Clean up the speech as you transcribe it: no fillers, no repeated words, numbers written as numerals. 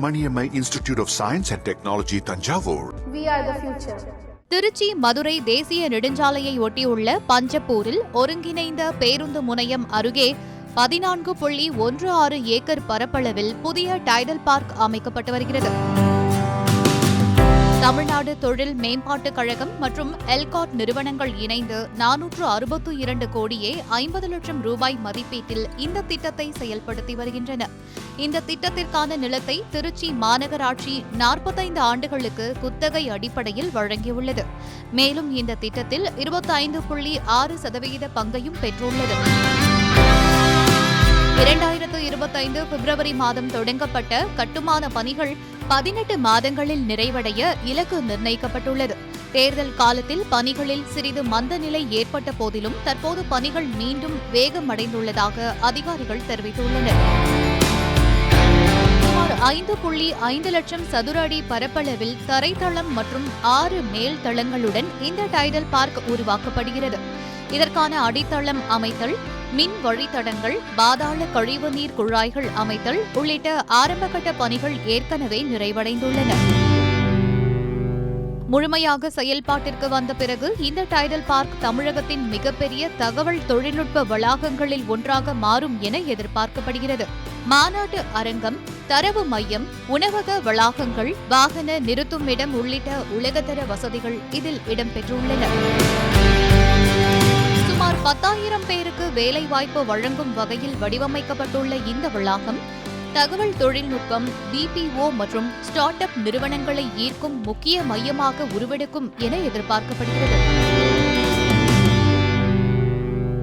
Maniammai Institute of Science and Technology, Tanjavur. We are the future. Trichy Madurai தேசிய நெடுஞ்சாலையை ஒட்டியுள்ள பஞ்சப்பூரில் ஒருங்கிணைந்த பேருந்து முனையம் அருகே 14.16 ஏக்கர் பரப்பளவில் புதிய டைடல் பார்க் அமைக்கப்பட்டு வருகிறது. தமிழ்நாடு தொழில் மேம்பாட்டுக் கழகம் மற்றும் எல்காட் நிறுவனங்கள் இணைந்து 462 கோடியே 50 லட்சம் ரூபாய் மதிப்பீட்டில் இந்த திட்டத்தை செயல்படுத்தி வருகின்றன. இந்த திட்டத்திற்கான நிலத்தை திருச்சி மாநகராட்சி 45 ஆண்டுகளுக்கு குத்தகை அடிப்படையில் வழங்கியுள்ளது. மேலும் இந்த திட்டத்தில் 25.6% பங்கையும் பெற்றுள்ளது. 2025 பிப்ரவரி மாதம் தொடங்கப்பட்ட கட்டுமான பணிகள் 18 மாதங்களில் நிறைவடைய இலக்கு நிர்ணயிக்கப்பட்டுள்ளது. தேர்தல் காலத்தில் பணிகளில் சிறிது மந்த நிலை ஏற்பட்ட போதிலும் தற்போது பணிகள் மீண்டும் வேகமடைந்துள்ளதாக அதிகாரிகள் தெரிவித்துள்ளனர். சுமார் 5.5 லட்சம் சதுர அடி பரப்பளவில் தரைத்தளம் மற்றும் 6 மேல் தளங்களுடன் இந்த டைடல் பார்க் உருவாக்கப்படுகிறது. இதற்கான அடித்தளம் அமைத்தல், மின் வழித்தடங்கள், பாதாள கழிவுநீர் குழாய்கள் அமைத்தல் உள்ளிட்ட ஆரம்பகட்ட பணிகள் ஏற்கனவே நிறைவடைந்துள்ளன. முழுமையாக செயல்பாட்டிற்கு வந்த பிறகு இந்த டைடல் பார்க் தமிழகத்தின் மிகப்பெரிய தகவல் தொழில்நுட்ப வளாகங்களில் ஒன்றாக மாறும் என எதிர்பார்க்கப்படுகிறது. மாநாட்டு அரங்கம், தரவு மையம், உணவக வளாகங்கள், வாகன நிறுத்துமிடம் உள்ளிட்ட உலகத்தர வசதிகள் இதில் இடம்பெற்றுள்ளன. சுமார் 10,000 பேருக்கு வேலைவாய்ப்பு வழங்கும் வகையில் வடிவமைக்கப்பட்டுள்ள இந்த வளாகம் தகவல் தொழில்நுட்பம், BPO மற்றும் ஸ்டார்ட் அப் நிறுவனங்களை ஈர்க்கும் முக்கிய மையமாக உருவெடுக்கும் என எதிர்பார்க்கப்படுகிறது.